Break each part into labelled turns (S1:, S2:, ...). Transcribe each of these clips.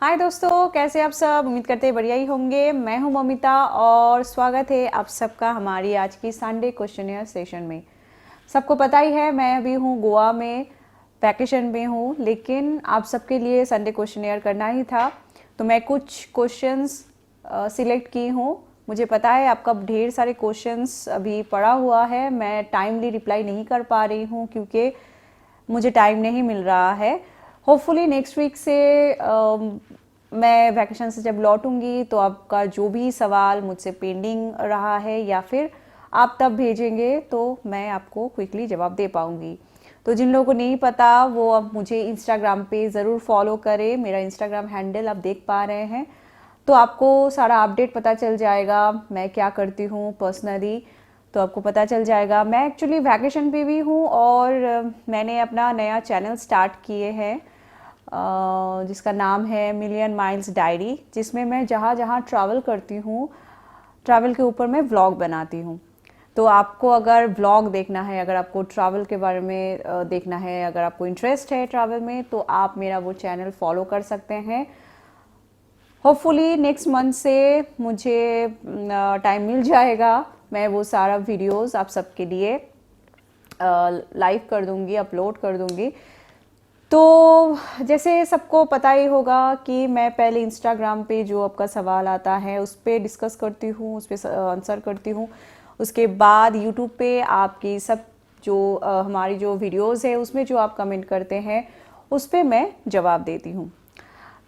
S1: हाय दोस्तों, कैसे आप सब। उम्मीद करते हैं बढ़िया ही होंगे। मैं हूं ममिता और स्वागत है आप सबका हमारी आज की संडे क्वेश्चनियर सेशन में। सबको पता ही है मैं अभी हूं गोवा में, वैकेशन में हूं, लेकिन आप सबके लिए संडे क्वेश्चनियर करना ही था तो मैं कुछ क्वेश्चंस सिलेक्ट की हूं। मुझे पता है आपका ढेर सारे क्वेश्चंस अभी पड़ा हुआ है, मैं टाइमली रिप्लाई नहीं कर पा रही हूं क्योंकि मुझे टाइम नहीं मिल रहा है। होपफुली नेक्स्ट वीक से मैं वैकेशन से जब लौटूंगी तो आपका जो भी सवाल मुझसे पेंडिंग रहा है या फिर आप तब भेजेंगे तो मैं आपको क्विकली जवाब दे पाऊंगी। तो जिन लोगों को नहीं पता वो अब मुझे इंस्टाग्राम पे ज़रूर फॉलो करें। मेरा इंस्टाग्राम हैंडल आप देख पा रहे हैं, तो आपको सारा अपडेट पता चल जाएगा, मैं क्या करती हूँ पर्सनली, तो आपको पता चल जाएगा। मैं एक्चुअली वैकेशन पे भी हूँ और मैंने अपना नया चैनल स्टार्ट किए हैं जिसका नाम है मिलियन माइल्स डायरी, जिसमें मैं जहाँ जहाँ ट्रैवल करती हूँ, ट्रैवल के ऊपर मैं व्लॉग बनाती हूँ। तो आपको अगर व्लॉग देखना है, अगर आपको ट्रैवल के बारे में देखना है, अगर आपको इंटरेस्ट है ट्रैवल में, तो आप मेरा वो चैनल फॉलो कर सकते हैं। होपफुली नेक्स्ट मंथ से मुझे टाइम मिल जाएगा, मैं वो सारा वीडियोस आप सबके लिए लाइव कर दूंगी, अपलोड कर दूंगी। तो जैसे सबको पता ही होगा कि मैं पहले इंस्टाग्राम पे जो आपका सवाल आता है उस पर डिस्कस करती हूँ, उस पर आंसर करती हूँ। उसके बाद यूट्यूब पे आपकी सब जो हमारी जो वीडियोस है उसमें जो आप कमेंट करते हैं उस पर मैं जवाब देती हूँ।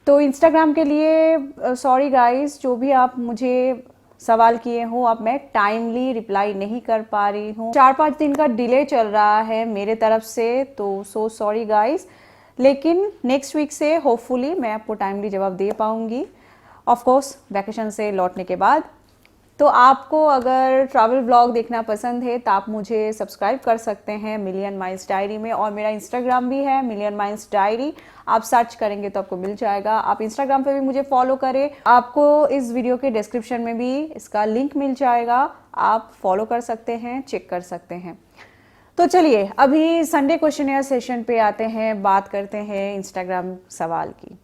S1: तो इंस्टाग्राम के लिए सॉरी गाइस, जो भी आप मुझे सवाल किए हो अब मैं टाइमली रिप्लाई नहीं कर पा रही हूँ। 4-5 दिन का डिले चल रहा है मेरे तरफ से, तो सो सॉरी गाइस। लेकिन नेक्स्ट वीक से होपफुली मैं आपको टाइमली जवाब दे पाऊँगी, ऑफ कोर्स वैकेशन से लौटने के बाद। तो आपको अगर ट्रैवल व्लॉग देखना पसंद है तो आप मुझे सब्सक्राइब कर सकते हैं मिलियन माइल्स डायरी में, और मेरा इंस्टाग्राम भी है मिलियन माइल्स डायरी, आप सर्च करेंगे तो आपको मिल जाएगा। आप इंस्टाग्राम पे भी मुझे फॉलो करें, आपको इस वीडियो के डिस्क्रिप्शन में भी इसका लिंक मिल जाएगा, आप फॉलो कर सकते हैं, चेक कर सकते हैं। तो चलिए अभी संडे क्वेश्चन सेशन पे आते हैं, बात करते हैं इंस्टाग्राम सवाल की।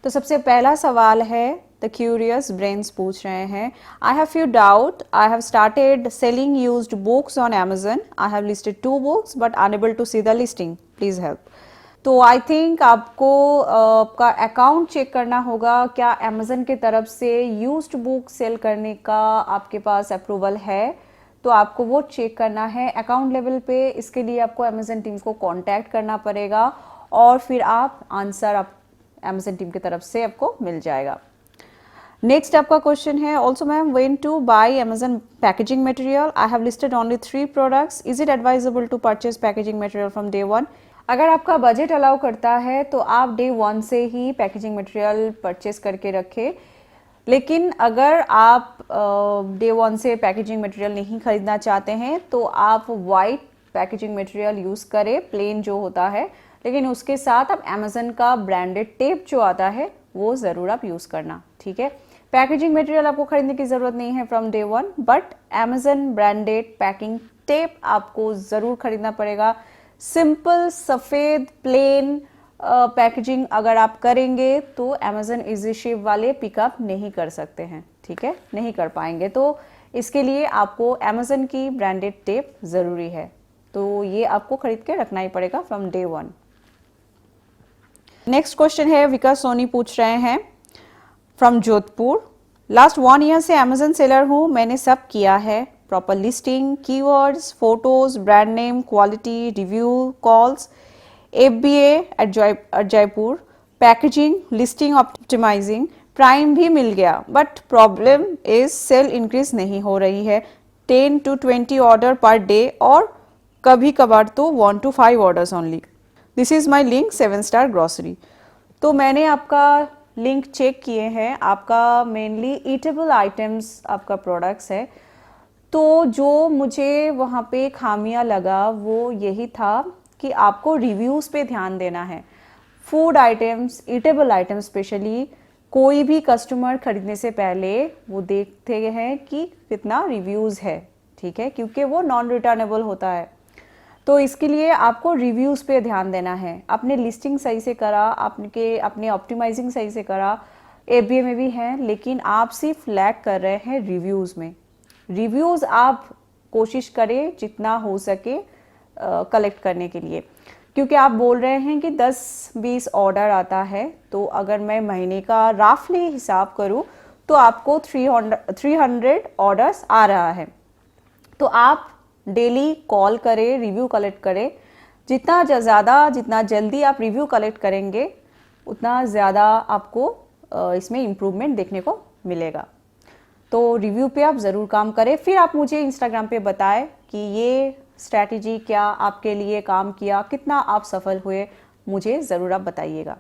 S1: तो सबसे पहला सवाल है, द क्यूरियस ब्रेन्स पूछ रहे हैं, I have few doubt, I have started selling used books on Amazon, I have listed 2 books but unable to see the listing, please help. तो आई थिंक आपको आपका अकाउंट चेक करना होगा, क्या Amazon की तरफ से यूज्ड बुक सेल करने का आपके पास अप्रूवल है, तो आपको वो चेक करना है अकाउंट लेवल पे। इसके लिए आपको अमेजन टीम को कांटेक्ट करना पड़ेगा और फिर आप आंसर आप अमेजन टीम की तरफ से आपको मिल जाएगा। नेक्स्ट आपका क्वेश्चन है, also ma'am when to buy Amazon packaging material, I have listed only 3 products, is it advisable to purchase packaging material from day 1। अगर आपका बजट अलाउ करता है तो आप डे 1 से ही पैकेजिंग मटेरियल परचेज करके रखें, लेकिन अगर आप डे 1 से पैकेजिंग मटेरियल नहीं खरीदना चाहते हैं तो आप वाइट पैकेजिंग मटेरियल यूज़ करें, प्लेन जो होता है, लेकिन उसके साथ आप अमेजन का ब्रांडेड टेप जो आता है वो ज़रूर आप यूज़ करना, ठीक है। पैकेजिंग मटेरियल आपको खरीदने की ज़रूरत नहीं है from day 1, but Amazon branded packing tape आपको ज़रूर खरीदना पड़ेगा। सिंपल सफ़ेद प्लेन पैकेजिंग अगर आप करेंगे तो अमेजन इजी शिप वाले पिकअप नहीं कर सकते हैं, ठीक है, नहीं कर पाएंगे। तो इसके लिए आपको अमेजन की ब्रांडेड टेप ज़रूरी है, तो ये आपको खरीद के रखना ही पड़ेगा फ्रॉम डे 1। नेक्स्ट क्वेश्चन है, विकास सोनी पूछ रहे हैं फ्रॉम जोधपुर, लास्ट 1 ईयर से अमेजन सेलर हूँ, मैंने सब किया है, proper listing, keywords, photos, brand name, quality, review, calls, FBA at Jaipur, packaging, listing optimizing, prime भी मिल गया, but problem is sale increase नहीं हो रही है, 10 to 20 ऑर्डर पर डे और कभी कभार तो 1 to 5 orders only, this is my link 7 star grocery. तो मैंने आपका लिंक चेक किए हैं, आपका मेनली ईटेबल आइटम्स आपका प्रोडक्ट्स है, तो जो मुझे वहाँ पे खामियां लगा वो यही था कि आपको रिव्यूज़ पे ध्यान देना है। Food items, eatable items specially, कोई भी कस्टमर खरीदने से पहले वो देखते हैं कि कितना रिव्यूज़ है, ठीक है, क्योंकि वो नॉन रिटर्नेबल होता है। तो इसके लिए आपको रिव्यूज़ पे ध्यान देना है। आपने लिस्टिंग सही से करा, अपने ऑप्टिमाइजिंग सही से करा, एबीए में भी है, लेकिन आप सिर्फ लैग कर रहे हैं रिव्यूज़ में। रिव्यूज़ आप कोशिश करें जितना हो सके कलेक्ट करने के लिए, क्योंकि आप बोल रहे हैं कि 10-20 ऑर्डर आता है, तो अगर मैं महीने का राफली हिसाब करूं तो आपको 300 ऑर्डर्स आ रहा है। तो आप डेली कॉल करें, रिव्यू कलेक्ट करें। जितना जल्दी आप रिव्यू कलेक्ट करेंगे उतना ज़्यादा आपको इसमें इम्प्रूवमेंट देखने को मिलेगा। तो रिव्यू पे आप ज़रूर काम करें। फिर आप मुझे इंस्टाग्राम पे बताएं कि ये स्ट्रैटेजी क्या आपके लिए काम किया, कितना आप सफल हुए, मुझे ज़रूर आप बताइएगा।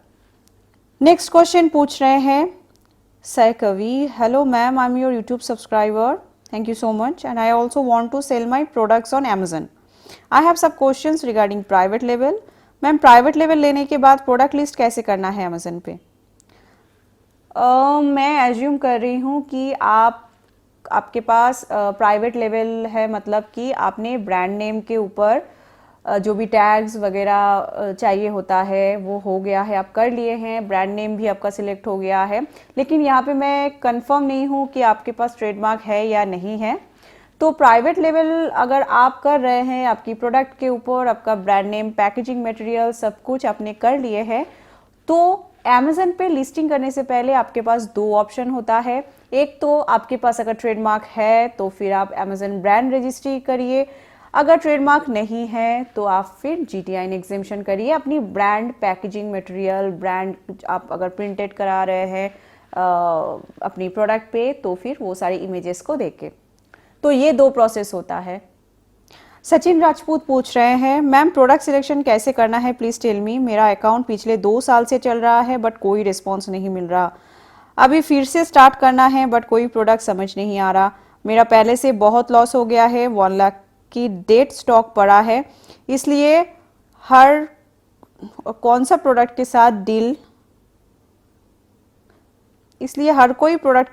S1: नेक्स्ट क्वेश्चन पूछ रहे हैं सर कवि, hello ma'am, I am your YouTube subscriber, thank you so much, and I also want to sell my products on Amazon. I have सब questions regarding private level. Ma'am, private level लेने के बाद product list कैसे करना है Amazon पे? मैं assume कर रही हूँ कि आपके पास प्राइवेट लेवल है, मतलब कि आपने ब्रांड नेम के ऊपर जो भी टैग्स वगैरह चाहिए होता है वो हो गया है, आप कर लिए हैं, ब्रांड नेम भी आपका सिलेक्ट हो गया है। लेकिन यहाँ पे मैं कंफर्म नहीं हूँ कि आपके पास ट्रेडमार्क है या नहीं है। तो प्राइवेट लेवल अगर आप कर रहे हैं, आपकी प्रोडक्ट के ऊपर आपका ब्रांड नेम, पैकेजिंग मटेरियल सब कुछ आपने कर लिए हैं, तो अमेजन पे लिस्टिंग करने से पहले आपके पास 2 ऑप्शन होता है। एक तो आपके पास अगर ट्रेडमार्क है तो फिर आप अमेजन ब्रांड रजिस्ट्री करिए, अगर ट्रेडमार्क नहीं है तो आप फिर GTIN एग्जेम्पशन करिए। अपनी ब्रांड पैकेजिंग मटेरियल, ब्रांड आप अगर प्रिंटेड करा रहे हैं अपनी प्रोडक्ट पे, तो फिर वो सारी इमेजेस को देख के, तो ये 2 प्रोसेस होता है। सचिन राजपूत पूछ रहे हैं, मैम प्रोडक्ट सिलेक्शन कैसे करना है, प्लीज़ टेल मी। मेरा अकाउंट पिछले 2 साल से चल रहा है बट कोई रिस्पॉन्स नहीं मिल रहा। अभी फिर से स्टार्ट करना है बट कोई प्रोडक्ट समझ नहीं आ रहा। मेरा पहले से बहुत लॉस हो गया है, 1 लाख की डेट स्टॉक पड़ा है, इसलिए हर कोई प्रोडक्ट के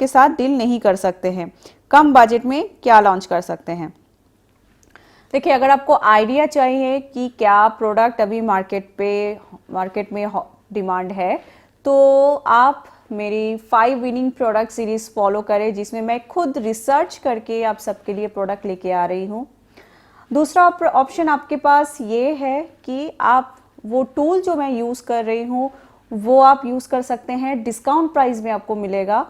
S1: साथ डील नहीं कर सकते हैं। कम बजट में क्या लॉन्च कर सकते हैं? देखिए, अगर आपको आइडिया चाहिए कि क्या प्रोडक्ट अभी मार्केट में डिमांड है, तो आप मेरी 5 विनिंग प्रोडक्ट सीरीज फॉलो करें, जिसमें मैं खुद रिसर्च करके आप सबके लिए प्रोडक्ट लेके आ रही हूँ। दूसरा ऑप्शन आपके पास ये है कि आप वो टूल जो मैं यूज़ कर रही हूँ वो आप यूज़ कर सकते हैं, डिस्काउंट प्राइस में आपको मिलेगा।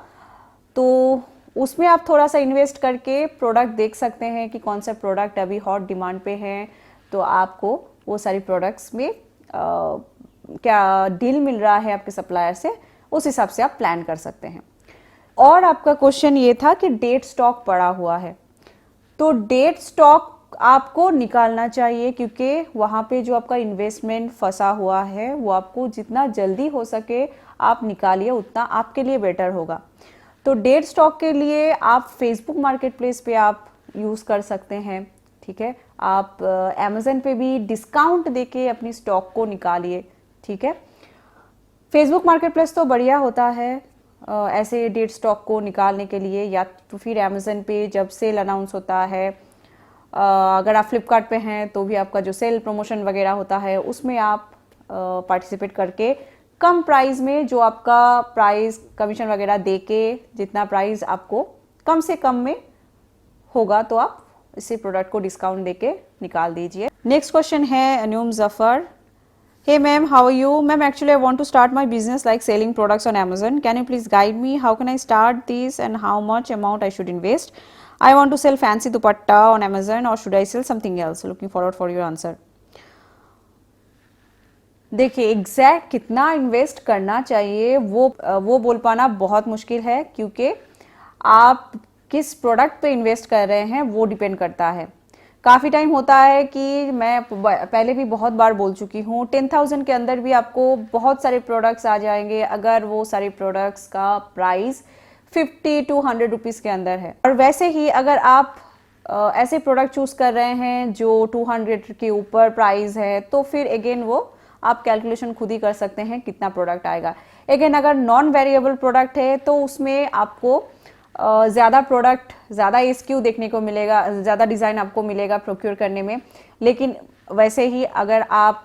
S1: तो उसमें आप थोड़ा सा इन्वेस्ट करके प्रोडक्ट देख सकते हैं कि कौन सा प्रोडक्ट अभी हॉट डिमांड पे है, तो आपको वो सारी प्रोडक्ट्स में क्या डील मिल रहा है आपके सप्लायर से, उस हिसाब से आप प्लान कर सकते हैं। और आपका क्वेश्चन ये था कि डेट स्टॉक पड़ा हुआ है, तो डेट स्टॉक आपको निकालना चाहिए, क्योंकि वहाँ पे जो आपका इन्वेस्टमेंट फंसा हुआ है वो आपको जितना जल्दी हो सके आप निकालिए, उतना आपके लिए बेटर होगा। तो डेट स्टॉक के लिए आप फेसबुक मार्केट प्लेस पे आप यूज़ कर सकते हैं, ठीक है। आप अमेजन पे भी डिस्काउंट देके अपनी स्टॉक को निकालिए, ठीक है। फेसबुक मार्केट प्लेस तो बढ़िया होता है ऐसे डेट स्टॉक को निकालने के लिए, या तो फिर अमेजन पे जब सेल अनाउंस होता है, अगर आप फ्लिपकार्ट पे हैं तो भी आपका जो सेल प्रमोशन वगैरह होता है उसमें आप पार्टिसिपेट करके कम प्राइस में, जो आपका प्राइस कमीशन वगैरह दे के जितना प्राइस आपको कम से कम में होगा, तो आप इसी प्रोडक्ट को डिस्काउंट दे के निकाल दीजिए। नेक्स्ट क्वेश्चन है Anum Zafar, hey ma'am, how are you? Ma'am, actually I want to start my business like selling products on Amazon, can you please guide me how can I start this and how much amount I should invest? I want to sell fancy dupatta on Amazon, or should I sell something else? Looking forward for your answer. देखिए, exact कितना invest करना चाहिए वो बोल पाना बहुत मुश्किल है, क्योंकि आप किस प्रोडक्ट पे इन्वेस्ट कर रहे हैं वो डिपेंड करता है। काफ़ी टाइम होता है कि मैं पहले भी बहुत बार बोल चुकी हूँ, 10,000 के अंदर भी आपको बहुत सारे प्रोडक्ट्स आ जाएंगे, अगर वो सारे प्रोडक्ट्स का प्राइस 50 to 100 रुपीज़ के अंदर है। और वैसे ही अगर आप ऐसे प्रोडक्ट चूज़ कर रहे हैं जो 200 के ऊपर प्राइस है, तो फिर अगेन वो आप कैलकुलेशन खुद ही कर सकते हैं कितना प्रोडक्ट आएगा। अगेन अगर नॉन वेरिएबल प्रोडक्ट है तो उसमें आपको ज़्यादा प्रोडक्ट, ज़्यादा SKU देखने को मिलेगा, ज़्यादा डिज़ाइन आपको मिलेगा प्रोक्योर करने में, लेकिन वैसे ही अगर आप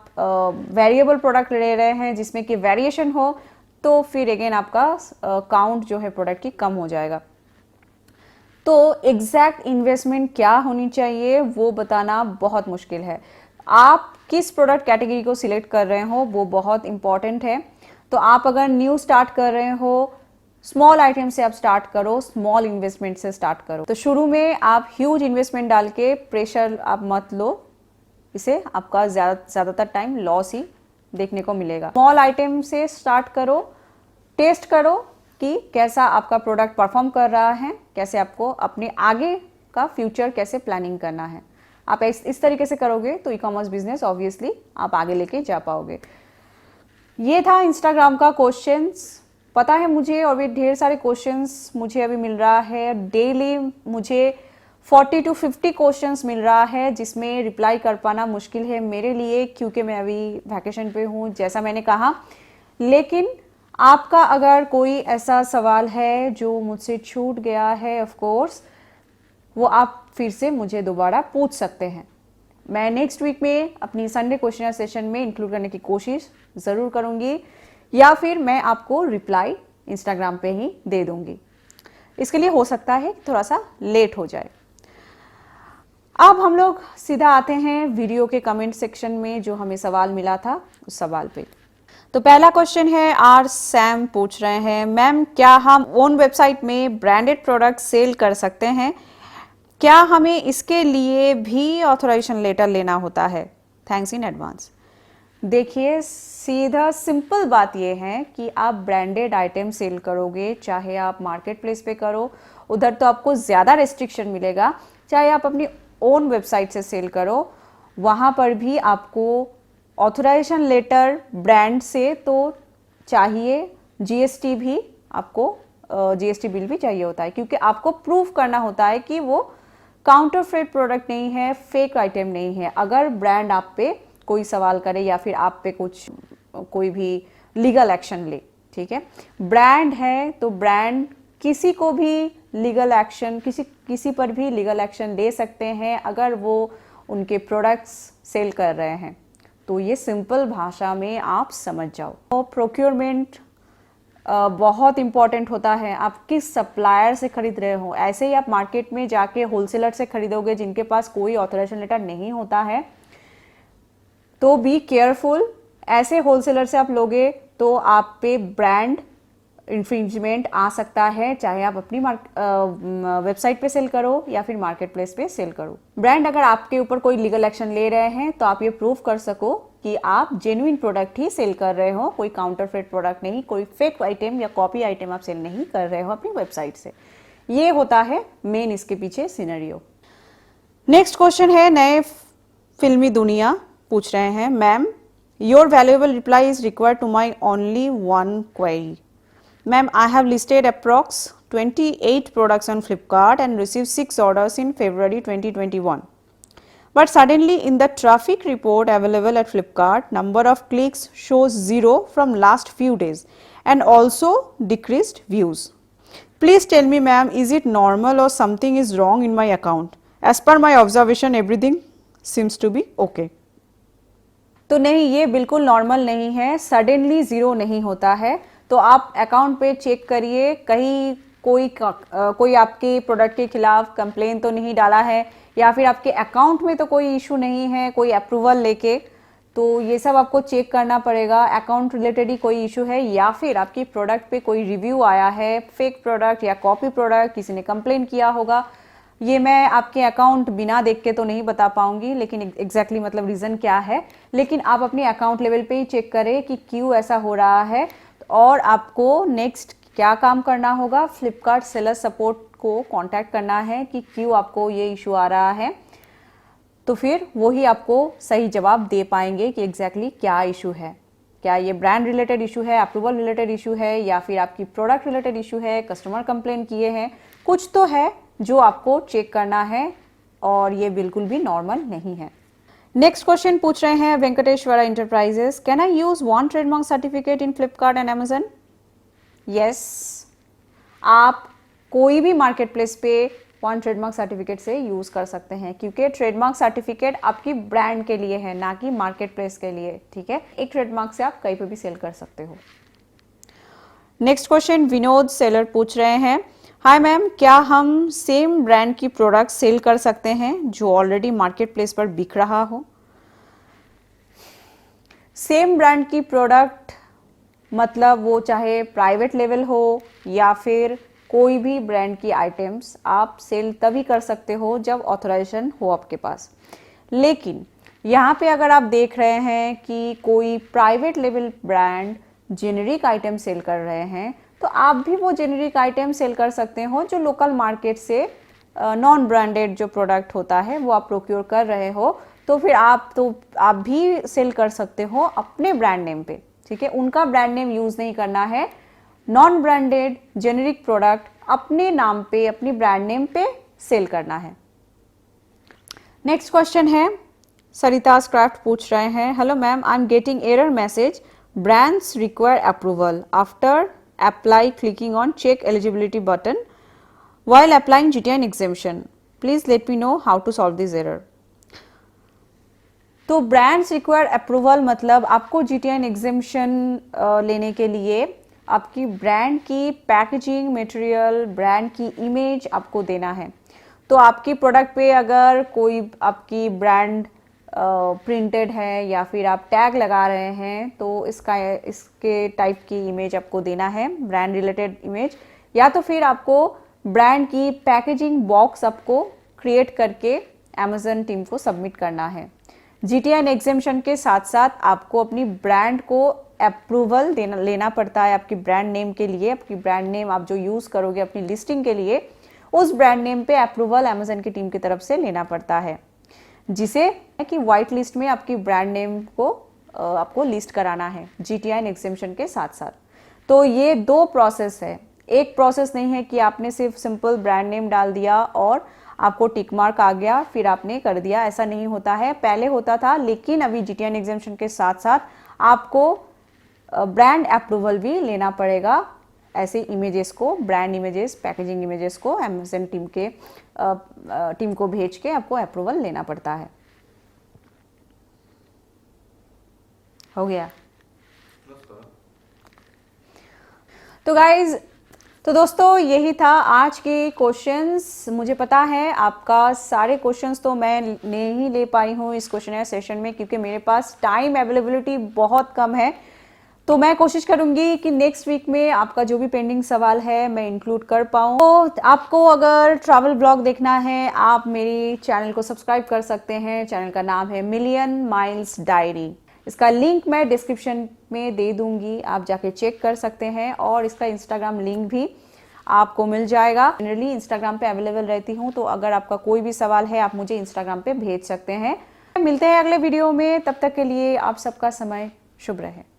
S1: वेरिएबल प्रोडक्ट ले रहे हैं जिसमें कि वेरिएशन हो, तो फिर अगेन आपका काउंट जो है प्रोडक्ट की कम हो जाएगा। तो एग्जैक्ट इन्वेस्टमेंट क्या होनी चाहिए वो बताना बहुत मुश्किल है। आप किस प्रोडक्ट कैटेगरी को सिलेक्ट कर रहे हो वो बहुत इंपॉर्टेंट है। तो आप अगर न्यू स्टार्ट कर रहे हो, स्मॉल आइटम से आप स्टार्ट करो, स्मॉल इन्वेस्टमेंट से स्टार्ट करो। तो शुरू में आप ह्यूज इन्वेस्टमेंट डाल के प्रेशर आप मत लो, इसे आपका ज़्यादातर टाइम लॉस ही देखने को मिलेगा। स्मॉल आइटम से स्टार्ट करो, टेस्ट करो कि कैसा आपका प्रोडक्ट परफॉर्म कर रहा है, कैसे आपको अपने आगे का फ्यूचर कैसे प्लानिंग करना है। आप इस तरीके से करोगे तो ई कॉमर्स बिजनेस ऑब्वियसली आप आगे लेके जा पाओगे। ये था इंस्टाग्राम का क्वेश्चंस। पता है मुझे, और भी ढेर सारे क्वेश्चंस मुझे अभी मिल रहा है। डेली मुझे 40 to 50 क्वेश्चंस मिल रहा है जिसमें रिप्लाई कर पाना मुश्किल है मेरे लिए, क्योंकि मैं अभी वैकेशन पे हूँ जैसा मैंने कहा। लेकिन आपका अगर कोई ऐसा सवाल है जो मुझसे छूट गया है, ऑफ कोर्स वो आप फिर से मुझे दोबारा पूछ सकते हैं। मैं नेक्स्ट वीक में अपनी संडे क्वेश्चन सेशन में इंक्लूड करने की कोशिश ज़रूर करूँगी, या फिर मैं आपको रिप्लाई इंस्टाग्राम पे ही दे दूँगी। इसके लिए हो सकता है थोड़ा सा लेट हो जाए। अब हम लोग सीधा आते हैं वीडियो के कमेंट सेक्शन में, जो हमें सवाल मिला था उस सवाल पे। तो पहला क्वेश्चन है, आर सैम पूछ रहे हैं, मैम क्या हम ओन वेबसाइट में ब्रांडेड प्रोडक्ट सेल कर सकते हैं? क्या हमें इसके लिए भी ऑथराइजेशन लेटर लेना होता है? Thanks in advance. देखिए, सीधा सिंपल बात यह है कि आप ब्रांडेड आइटम सेल करोगे, चाहे आप मार्केट प्लेस पे करो, उधर तो आपको ज़्यादा रेस्ट्रिक्शन मिलेगा। चाहे आप अपनी ओन वेबसाइट से सेल करो, वहाँ पर भी आपको ऑथराइजेशन लेटर ब्रांड से तो चाहिए। जीएसटी भी आपको जीएसटी बिल भी चाहिए होता है, क्योंकि आपको प्रूफ करना होता है कि वो काउंटरफेट प्रोडक्ट नहीं है, फेक आइटम नहीं है। अगर ब्रांड आप पे कोई सवाल करे या फिर आप पे कोई भी लीगल एक्शन ले, ठीक है, ब्रांड है तो ब्रांड किसी को भी लीगल एक्शन, किसी पर भी लीगल एक्शन ले सकते हैं अगर वो उनके प्रोडक्ट्स सेल कर रहे हैं। तो ये सिंपल भाषा में आप समझ जाओ। तो प्रोक्योरमेंट बहुत इंपॉर्टेंट होता है। आप किस सप्लायर से खरीद रहे हो। ऐसे ही आप मार्केट में जाके होलसेलर से खरीदोगे जिनके पास कोई ऑथराइजेशन लेटर नहीं होता है, तो बी केयरफुल। ऐसे होलसेलर से आप लोगे तो आप पे ब्रांड इन्फ्रिंजमेंट आ सकता है, चाहे आप अपनी वेबसाइट पे सेल करो या फिर मार्केट प्लेस पे सेल करो। ब्रांड अगर आपके ऊपर कोई लीगल एक्शन ले रहे हैं तो आप ये प्रूफ कर सको कि आप जेन्युइन प्रोडक्ट ही सेल कर रहे हो, कोई काउंटरफेट प्रोडक्ट नहीं, कोई फेक आइटम या कॉपी आइटम आप सेल नहीं कर रहे हो अपनी वेबसाइट से। ये होता है मेन इसके पीछे सिनेरियो। नेक्स्ट क्वेश्चन है, नए फिल्मी दुनिया पूछ रहे हैं, ma'am your valuable reply is required to my only one query. Ma'am, I have listed approx 28 products on Flipkart and received 6 orders in February 2021. But suddenly in the traffic report available at Flipkart, number of clicks shows 0 from last few days and also decreased views. Please tell me ma'am, is it normal or something is wrong in my account? As per my observation, everything seems to be okay. तो नहीं, ये बिल्कुल normal नहीं है, suddenly zero नहीं होता है। तो आप अकाउंट पे चेक करिए, कहीं कोई आपके प्रोडक्ट के खिलाफ कंप्लेन तो नहीं डाला है, या फिर आपके अकाउंट में तो कोई इशू नहीं है कोई अप्रूवल लेके। तो ये सब आपको चेक करना पड़ेगा, अकाउंट रिलेटेड ही कोई इशू है या फिर आपकी प्रोडक्ट पे कोई रिव्यू आया है, फेक प्रोडक्ट या कॉपी प्रोडक्ट, किसी ने कंप्लेन किया होगा। ये मैं आपके अकाउंट बिना देख के तो नहीं बता पाऊंगी, लेकिन एग्जैक्टली मतलब रीज़न क्या है, लेकिन आप अपने अकाउंट लेवल पे ही चेक करें कि क्यों ऐसा हो रहा है और आपको नेक्स्ट क्या काम करना होगा। फ्लिपकार्ट सेलर सपोर्ट को कांटेक्ट करना है कि क्यों आपको ये इशू आ रहा है, तो फिर वही आपको सही जवाब दे पाएंगे कि एग्जैक्टली क्या इशू है। क्या ये ब्रांड रिलेटेड इशू है, अप्रूवल रिलेटेड इशू है, या फिर आपकी प्रोडक्ट रिलेटेड इशू है, कस्टमर कंप्लेन किए हैं, कुछ तो है जो आपको चेक करना है और ये बिल्कुल भी नॉर्मल नहीं है। नेक्स्ट क्वेश्चन पूछ रहे हैं Venkateshwara enterprises, can I use one trademark certificate in Flipkart and Amazon? Yes, आप कोई भी मार्केट प्लेस पे वन ट्रेडमार्क सर्टिफिकेट से यूज़ कर सकते हैं, क्योंकि ट्रेडमार्क सर्टिफिकेट आपकी ब्रांड के लिए है, ना कि मार्केट प्लेस के लिए। ठीक है, एक ट्रेडमार्क से आप कहीं पे भी सेल कर सकते हो। नेक्स्ट क्वेश्चन विनोद सेलर पूछ रहे हैं, हाय मैम, क्या हम सेम ब्रांड की प्रोडक्ट सेल कर सकते हैं जो ऑलरेडी मार्केट प्लेस पर बिक रहा हो? सेम ब्रांड की प्रोडक्ट मतलब वो चाहे प्राइवेट लेवल हो या फिर कोई भी ब्रांड की आइटम्स आप सेल तभी कर सकते हो जब ऑथराइजेशन हो आपके पास। लेकिन यहाँ पे अगर आप देख रहे हैं कि कोई प्राइवेट लेवल ब्रांड जेनेरिक आइटम सेल कर रहे हैं, तो आप भी वो जेनेरिक आइटम सेल कर सकते हो जो लोकल मार्केट से नॉन ब्रांडेड जो प्रोडक्ट होता है वो आप प्रोक्योर कर रहे हो, तो फिर आप भी सेल कर सकते हो अपने ब्रांड नेम पे। ठीक है, उनका ब्रांड नेम यूज़ नहीं करना है, नॉन ब्रांडेड जेनेरिक प्रोडक्ट अपने नाम पे, अपनी ब्रांड नेम पे सेल करना है। नेक्स्ट क्वेश्चन है सरितास क्राफ्ट पूछ रहे हैं, hello ma'am, I am getting error message, brands require approval after apply clicking on check eligibility button while applying GTN exemption. Please let me know how to solve this error. तो brands require approval मतलब आपको GTN exemption लेने के लिए आपकी brand की packaging material, brand की image आपको देना है। तो आपकी प्रोडक्ट पे अगर कोई आपकी ब्रांड प्रिंटेड है या फिर आप टैग लगा रहे हैं, तो इसके टाइप की इमेज आपको देना है, ब्रांड रिलेटेड इमेज, या तो फिर आपको ब्रांड की पैकेजिंग बॉक्स आपको क्रिएट करके अमेजन टीम को सबमिट करना है। GTN एग्जेम्पशन के साथ साथ आपको अपनी ब्रांड को अप्रूवल लेना पड़ता है आपकी ब्रांड नेम के लिए। आपकी ब्रांड नेम आप जो यूज़ करोगे अपनी लिस्टिंग के लिए, उस ब्रांड नेम पे अप्रूवल अमेजन की टीम की तरफ से लेना पड़ता है, जिसे कि वाइट लिस्ट में आपकी ब्रांड नेम को आपको लिस्ट कराना है GTN एग्जेम्पशन के साथ साथ। तो ये दो प्रोसेस है, एक प्रोसेस नहीं है कि आपने सिर्फ सिंपल ब्रांड नेम डाल दिया और आपको टिक मार्क आ गया फिर आपने कर दिया, ऐसा नहीं होता है। पहले होता था, लेकिन अभी GTN एग्जेम्पशन के साथ साथ आपको ब्रांड अप्रूवल भी लेना पड़ेगा। ऐसे इमेजेस को, ब्रांड इमेजेस, पैकेजिंग इमेजेस को अमेजन टीम को भेज के आपको अप्रूवल लेना पड़ता है। हो गया? तो गाइज, तो दोस्तों यही था आज के क्वेश्चंस। मुझे पता है आपका सारे क्वेश्चंस तो मैं नहीं ले पाई हूँ इस क्वेश्चन सेशन में, क्योंकि मेरे पास टाइम अवेलेबिलिटी बहुत कम है। तो मैं कोशिश करूंगी कि नेक्स्ट वीक में आपका जो भी पेंडिंग सवाल है मैं इंक्लूड कर पाऊँ। तो आपको अगर ट्रैवल ब्लॉग देखना है, आप मेरी चैनल को सब्सक्राइब कर सकते हैं। चैनल का नाम है मिलियन माइल्स डायरी। इसका लिंक मैं डिस्क्रिप्शन में दे दूंगी, आप जाके चेक कर सकते हैं, और इसका इंस्टाग्राम लिंक भी आपको मिल जाएगा। जनरली इंस्टाग्राम पे अवेलेबल रहती हूँ, तो अगर आपका कोई भी सवाल है आप मुझे इंस्टाग्राम पे भेज सकते हैं। मिलते हैं अगले वीडियो में, तब तक के लिए आप सबका समय शुभ रहे।